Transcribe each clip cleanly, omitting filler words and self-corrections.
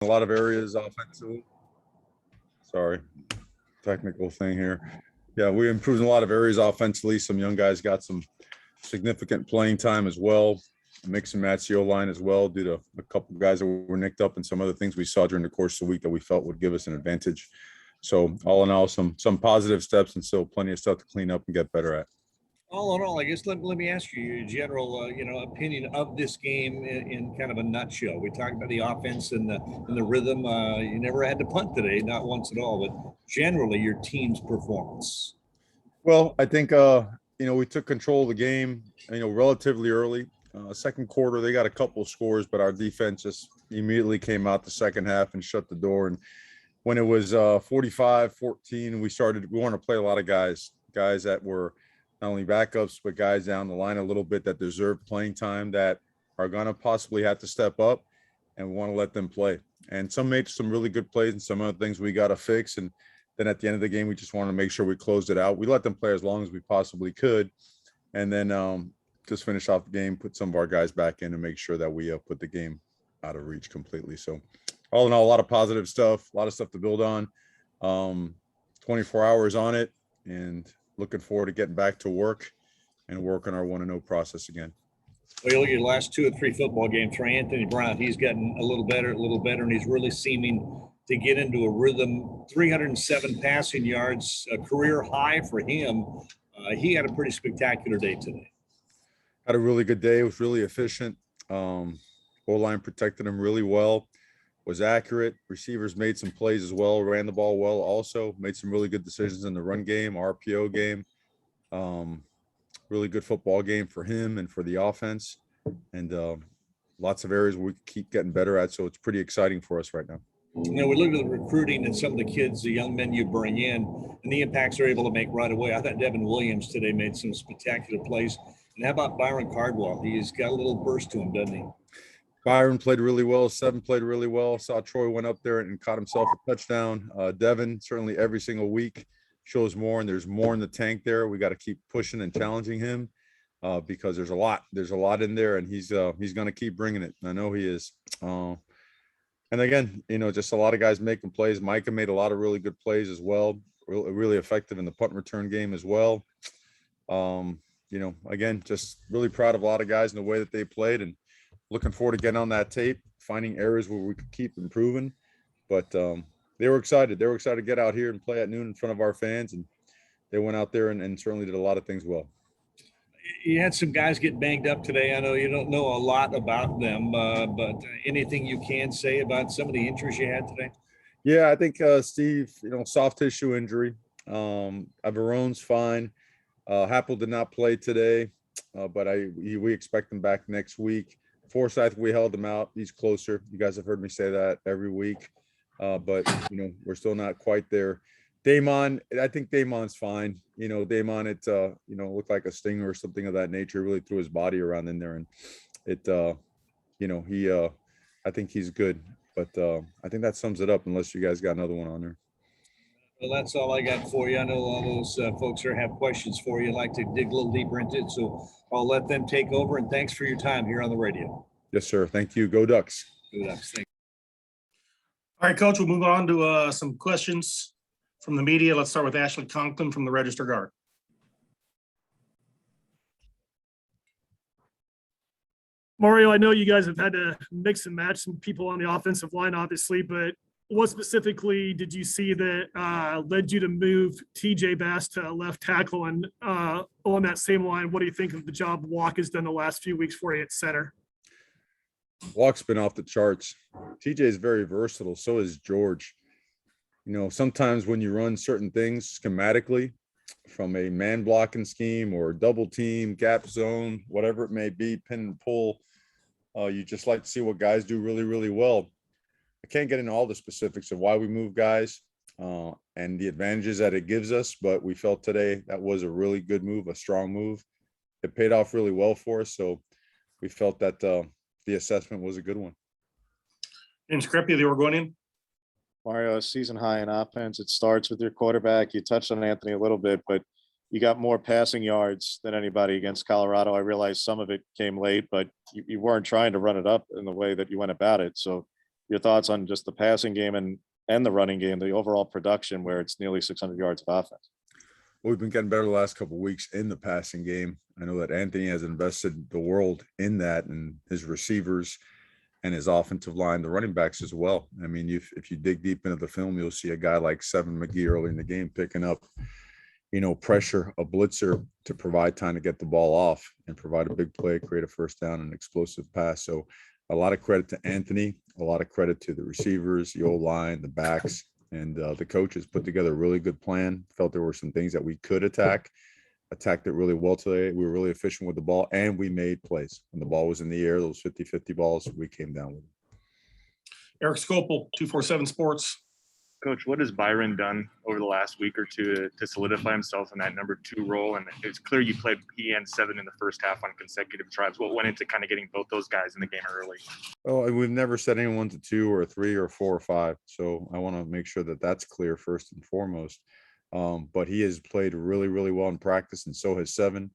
a lot of areas offensively. Sorry, technical thing here. Yeah, we improved in a lot of areas offensively. Some young guys got some significant playing time as well. Mix and match the O-line as well due to a couple guys that were nicked up and some other things we saw during the course of the week that we felt would give us an advantage. So all in all, some positive steps and still plenty of stuff to clean up and get better at. All in all, I guess let me ask you your general, opinion of this game in kind of a nutshell. We talked about the offense and the rhythm. You never had to punt today, not once at all. But generally, your team's performance. Well, I think we took control of the game, relatively early. Second quarter, they got a couple of scores, but our defense just immediately came out the second half and shut the door. And when it was 45-14, we wanted to play a lot of guys that were not only backups, but guys down the line a little bit that deserve playing time that are going to possibly have to step up, and we want to let them play. And some made some really good plays and some other things we got to fix. And then at the end of the game, we just want to make sure we closed it out. We let them play as long as we possibly could. And then just finish off the game, put some of our guys back in and make sure that we put the game out of reach completely. So all in all, a lot of positive stuff, a lot of stuff to build on. 24 hours on it, and looking forward to getting back to work and work on our 1-0 process again. Well, you look at your last 2 or 3 football games for Anthony Brown. He's gotten a little better, and he's really seeming to get into a rhythm. 307 passing yards, a career high for him. He had a pretty spectacular day today. Had a really good day. It was really efficient. O-line protected him really well. Was accurate. Receivers made some plays as well, ran the ball well also, made some really good decisions in the run game, RPO game. Really good football game for him and for the offense. And lots of areas we keep getting better at, so it's pretty exciting for us right now. We look at the recruiting and some of the kids, the young men you bring in, and the impacts they're able to make right away. I thought Devin Williams today made some spectacular plays. And how about Byron Cardwell? He's got a little burst to him, doesn't he? Byron played really well. Seven played really well. Saw Troy went up there and caught himself a touchdown. Devin, certainly every single week shows more, and there's more in the tank there. We got to keep pushing and challenging him because there's a lot in there, and he's going to keep bringing it. I know he is. And again, just a lot of guys making plays. Micah made a lot of really good plays as well. Really effective in the punt return game as well. Again, just really proud of a lot of guys in the way that they played, and looking forward to getting on that tape, finding areas where we could keep improving. But they were excited. They were excited to get out here and play at noon in front of our fans, and they went out there and certainly did a lot of things well. You had some guys get banged up today. I know you don't know a lot about them, but anything you can say about some of the injuries you had today? Yeah, I think Steve, soft tissue injury. Averone's fine. Happel did not play today, but we expect him back next week. Forsyth, we held him out. He's closer. You guys have heard me say that every week, but we're still not quite there. Damon, I think Damon's fine. Damon, it looked like a stinger or something of that nature. Really threw his body around in there, and it, I think he's good. But I think that sums it up. Unless you guys got another one on there. Well, that's all I got for you. I know all those folks here have questions for you. I'd like to dig a little deeper into it, so I'll let them take over. And thanks for your time here on the radio. Yes, sir. Thank you. Go Ducks. Go Ducks. Thank you. All right, Coach, we'll move on to some questions from the media. Let's start with Ashley Conklin from the Register Guard. Mario, I know you guys have had to mix and match some people on the offensive line, obviously, but what specifically did you see that led you to move TJ Bass to left tackle? And on that same line, what do you think of the job Walk has done the last few weeks for you at center? Walk's been off the charts. TJ is very versatile. So is George. Sometimes when you run certain things schematically from a man blocking scheme or double team, gap zone, whatever it may be, pin and pull, you just like to see what guys do really, really well. I can't get into all the specifics of why we move guys and the advantages that it gives us, but we felt today that was a really good move, a strong move. It paid off really well for us, so we felt that the assessment was a good one. And Scrippy, the Oregonian. Mario, season high in offense. It starts with your quarterback. You touched on Anthony a little bit, but you got more passing yards than anybody against Colorado. I realize some of it came late, but you weren't trying to run it up in the way that you went about it. So your thoughts on just the passing game and the running game, the overall production where it's nearly 600 yards of offense. Well, we've been getting better the last couple of weeks in the passing game. I know that Anthony has invested the world in that, and his receivers and his offensive line, the running backs as well. I mean, if you dig deep into the film, you'll see a guy like Seven McGee early in the game picking up, pressure, a blitzer to provide time to get the ball off and provide a big play, create a first down and explosive pass. So a lot of credit to Anthony, a lot of credit to the receivers, the O-line, the backs, and the coaches put together a really good plan. Felt there were some things that we could attacked it really well today. We were really efficient with the ball, and we made plays. When the ball was in the air, those 50-50 balls, we came down with them. Eric Scopel, 247 Sports. Coach, what has Byron done over the last week or two to solidify himself in that number 2 role? And it's clear you played he and Seven in the first half on consecutive drives. What went into kind of getting both those guys in the game early? Oh, we've never said anyone to 2 or 3 or 4 or 5. So I want to make sure that that's clear first and foremost. But he has played really, really well in practice, and so has Seven.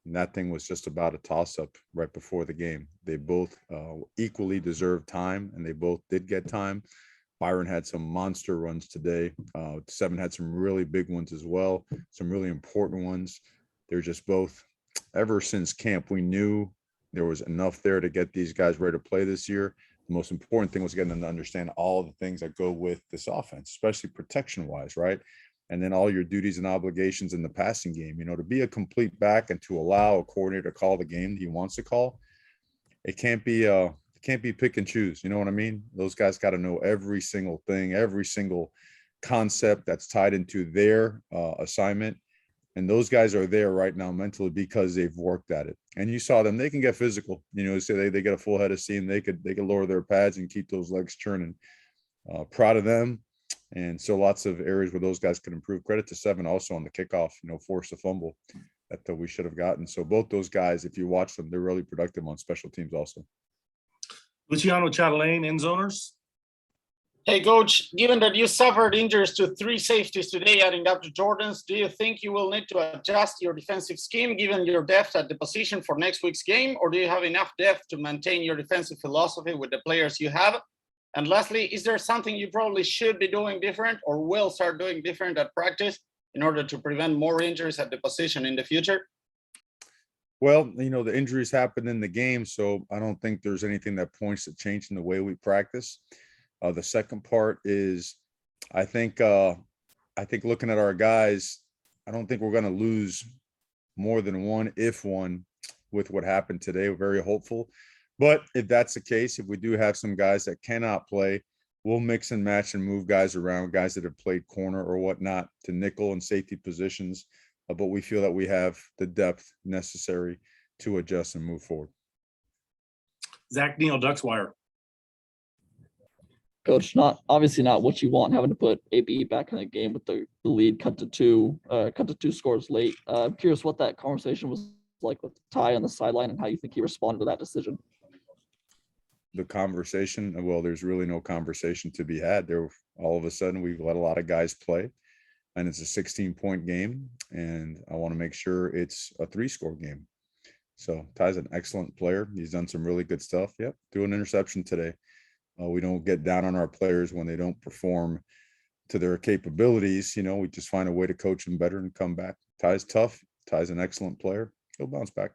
And that thing was just about a toss-up right before the game. They both equally deserved time, and they both did get time. Byron had some monster runs today. Seven had some really big ones as well, some really important ones. They're just both, ever since camp, we knew there was enough there to get these guys ready to play this year. The most important thing was getting them to understand all the things that go with this offense, especially protection-wise, right? And then all your duties and obligations in the passing game, to be a complete back and to allow a coordinator to call the game that he wants to call. It can't be pick and choose. You know what I mean? Those guys got to know every single thing, every single concept that's tied into their assignment. And those guys are there right now mentally because they've worked at it. And you saw them, they can get physical, say they get a full head of steam. They could lower their pads and keep those legs churning. Proud of them. And so lots of areas where those guys could improve. Credit to Seven also on the kickoff, forced a fumble that we should have gotten. So both those guys, if you watch them, they're really productive on special teams also. Luciano Chatelain, end zoners. Hey, Coach, given that you suffered injuries to 3 safeties today, adding up to Jordan's, do you think you will need to adjust your defensive scheme given your depth at the position for next week's game, or do you have enough depth to maintain your defensive philosophy with the players you have? And lastly, is there something you probably should be doing different or will start doing different at practice in order to prevent more injuries at the position in the future? Well, the injuries happened in the game, so I don't think there's anything that points to changing the way we practice. The second part is, I think looking at our guys, I don't think we're going to lose more than one, if one, with what happened today. We're very hopeful. But if that's the case, if we do have some guys that cannot play, we'll mix and match and move guys around, guys that have played corner or whatnot to nickel and safety positions. But we feel that we have the depth necessary to adjust and move forward. Zach Neal, Ducks Wire. Coach, obviously not what you want, having to put AB back in the game with the lead cut to 2 scores late. I'm curious what that conversation was like with Ty on the sideline and how you think he responded to that decision. The conversation, well, there's really no conversation to be had there. All of a sudden, we've let a lot of guys play, and it's a 16-point game, and I want to make sure it's a 3-score game. So Ty's an excellent player. He's done some really good stuff. Yep, threw an interception today. We don't get down on our players when they don't perform to their capabilities. We just find a way to coach them better and come back. Ty's tough. Ty's an excellent player. He'll bounce back.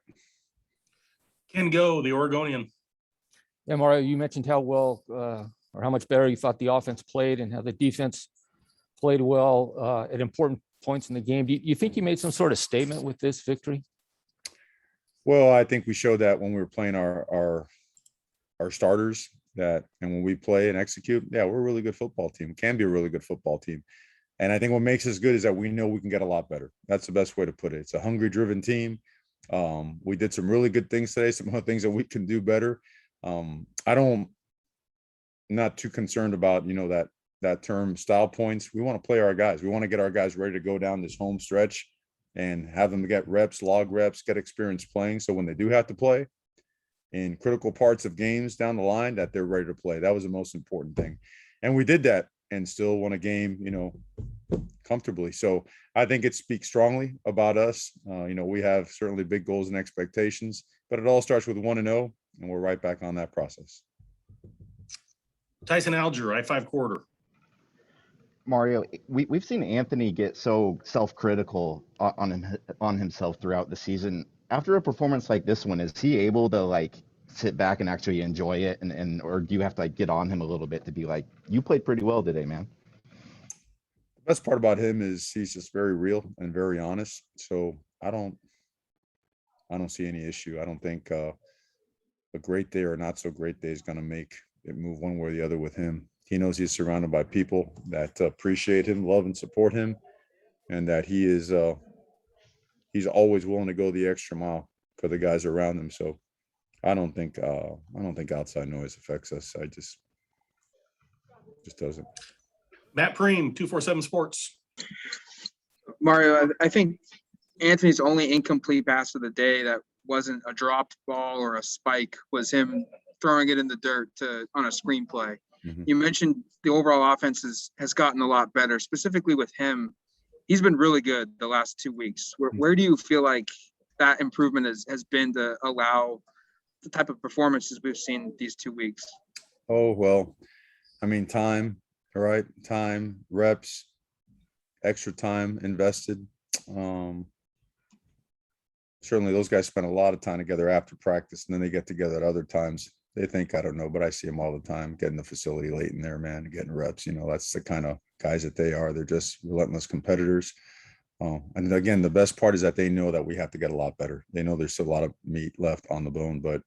Ken Go, the Oregonian. Yeah, Mario, you mentioned how well or how much better you thought the offense played and how the defense played well at important points in the game. Do you think you made some sort of statement with this victory? Well, I think we showed that when we were playing our starters, and when we play and execute, yeah, we're a really good football team. We can be a really good football team. And I think what makes us good is that we know we can get a lot better. That's the best way to put it. It's a hungry, driven team. We did some really good things today, some other things that we can do better. I'm not too concerned about, that term style points. We want to play our guys. We want to get our guys ready to go down this home stretch and have them get reps, log reps, get experience playing. So when they do have to play in critical parts of games down the line, that they're ready to play. That was the most important thing. And we did that and still won a game, comfortably. So I think it speaks strongly about us. We have certainly big goals and expectations, but it all starts with 1-0, and we're right back on that process. Tyson Alger, I-5 quarter. Mario, we've seen Anthony get so self-critical on himself throughout the season. After a performance like this one, is he able to like sit back and actually enjoy it, and or do you have to like get on him a little bit to be like, you played pretty well today, man? The best part about him is he's just very real and very honest. So I don't see any issue. I don't think a great day or not so great day is going to make it move one way or the other with him. He knows he's surrounded by people that appreciate him, love and support him, and that he's always willing to go the extra mile for the guys around him. So I don't think outside noise affects us. I just doesn't. Matt Preem, 247 Sports. Mario, I think Anthony's only incomplete pass of the day that wasn't a dropped ball or a spike was him throwing it in the dirt on a screenplay. Mhm. You mentioned the overall offense has gotten a lot better, specifically with him. He's been really good the last 2 weeks. Where do you feel like that improvement has been to allow the type of performances we've seen these 2 weeks? Oh, well, I mean, time, all right? Time, reps, extra time invested. Certainly those guys spend a lot of time together after practice, and then they get together at other times. They think, I don't know, but I see them all the time, getting the facility late in there, man, getting reps. You know, that's the kind of guys that they are. They're just relentless competitors. And again, the best part is that they know that we have to get a lot better. They know there's still a lot of meat left on the bone, but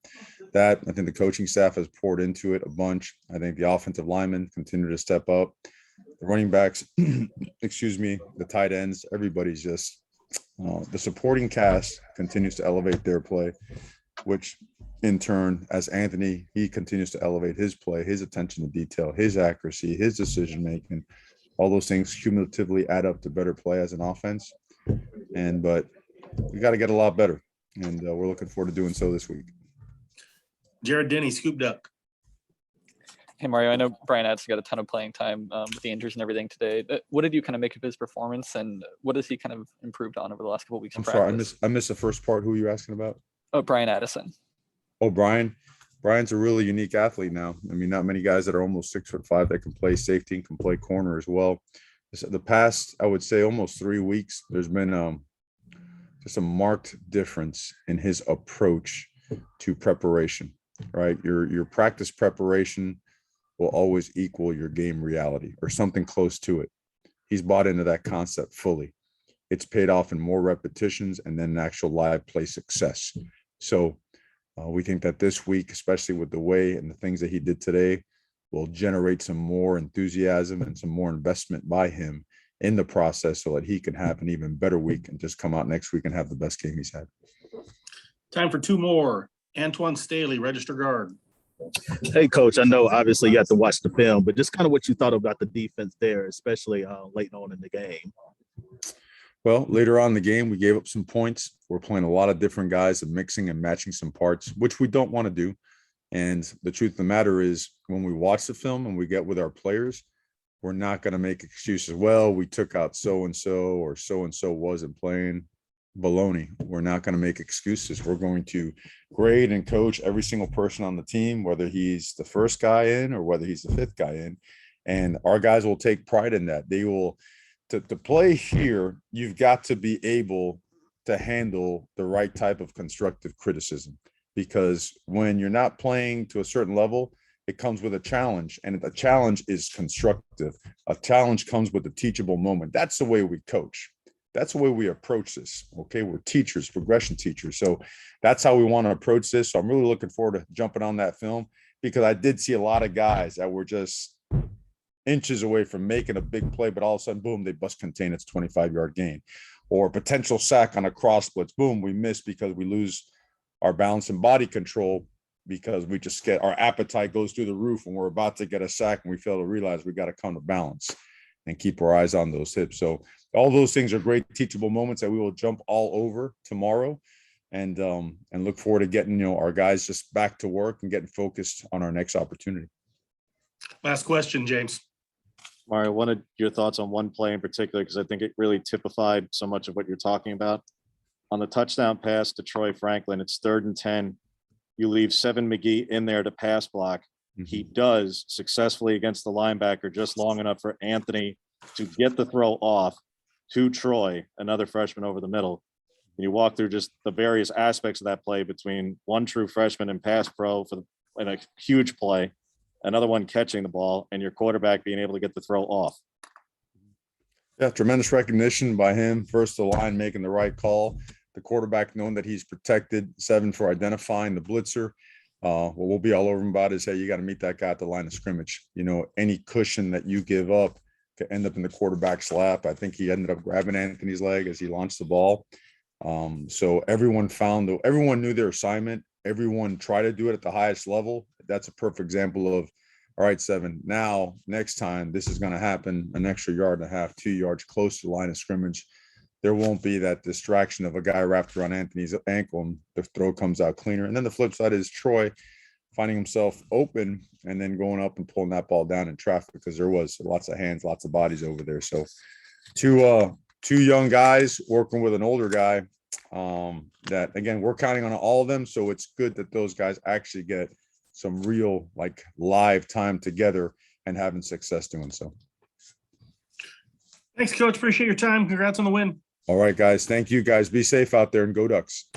that, I think the coaching staff has poured into it a bunch. I think the offensive linemen continue to step up. The running backs, excuse me, the tight ends, everybody's just, the supporting cast continues to elevate their play, which in turn, as Anthony, he continues to elevate his play, his attention to detail, his accuracy, his decision-making. All those things cumulatively add up to better play as an offense. But we got to get a lot better. And we're looking forward to doing so this week. Jared Denny, Scoop Duck. Hey, Mario, I know Brian Addison got a ton of playing time with the injuries and everything today. What did you kind of make of his performance, and what has he kind of improved on over the last couple of weeks? I'm sorry, I missed the first part. Who are you asking about? Oh, Brian Addison. Oh, Brian's a really unique athlete now. I mean, not many guys that are almost 6'5" that can play safety and can play corner as well. The past, I would say, almost 3 weeks, there's been just a marked difference in his approach to preparation. Right, your practice preparation will always equal your game reality or something close to it. He's bought into that concept fully. It's paid off in more repetitions and then actual live play success. So we think that this week, especially with the way and the things that he did today, will generate some more enthusiasm and some more investment by him in the process so that he can have an even better week and just come out next week and have the best game he's had. Time for two more. Antoine Staley, register guard. Hey, Coach, I know obviously you have to watch the film, but just kind of what you thought about the defense there, especially late on in the game. Well, later on in the game, we gave up some points. We're playing a lot of different guys and mixing and matching some parts, which we don't want to do. And the truth of the matter is, when we watch the film and we get with our players, we're not going to make excuses. Well, we took out so-and-so or so-and-so wasn't playing. Baloney. We're not going to make excuses. We're going to grade and coach every single person on the team, whether he's the first guy in or whether he's the fifth guy in. And our guys will take pride in that. They will, to play here, you've got to be able to handle the right type of constructive criticism, because when you're not playing to a certain level, it comes with a challenge, and the challenge is constructive. A challenge comes with a teachable moment. That's the way we coach. That's the way we approach this. Okay, we're teachers, progression teachers. So that's how we want to approach this. So I'm really looking forward to jumping on that film, because I did see a lot of guys that were just inches away from making a big play, but all of a sudden, boom, they bust contain. It's 25-yard gain, or potential sack on a cross blitz. Boom, we miss because we lose our balance and body control, because we just get our appetite goes through the roof and we're about to get a sack and we fail to realize we got to come to balance and keep our eyes on those hips. So all those things are great teachable moments that we will jump all over tomorrow, and look forward to getting, our guys just back to work and getting focused on our next opportunity. Last question, James. Mario, I wanted your thoughts on one play in particular, because I think it really typified so much of what you're talking about. On the touchdown pass to Troy Franklin, it's 3rd and 10. You leave Seven McGee in there to pass block. he does successfully against the linebacker just long enough for Anthony to get the throw off to Troy, another freshman over the middle. And you walk through just the various aspects of that play between one true freshman and pass pro in a huge play, another one catching the ball, and your quarterback being able to get the throw off. Yeah, tremendous recognition by him. First, the line making the right call. The quarterback knowing that he's protected. 7 for identifying the blitzer. What we'll be all over him about is, hey, you got to meet that guy at the line of scrimmage. You know, any cushion that you give up could end up in the quarterback's lap. I think he ended up grabbing Anthony's leg as he launched the ball. So everyone knew their assignment. Everyone tried to do it at the highest level. That's a perfect example of, all right, 7, now next time this is going to happen an extra 1.5 yards, 2 yards close to the line of scrimmage. There won't be that distraction of a guy wrapped around Anthony's ankle and the throw comes out cleaner. And then the flip side is Troy finding himself open and then going up and pulling that ball down in traffic because there was lots of hands, lots of bodies over there. So two young guys working with an older guy that, again, we're counting on all of them. So it's good that those guys actually get some real live time together and having success doing so. Thanks, Coach. Appreciate your time. Congrats on the win. All right, guys. Thank you, guys. Be safe out there and go Ducks.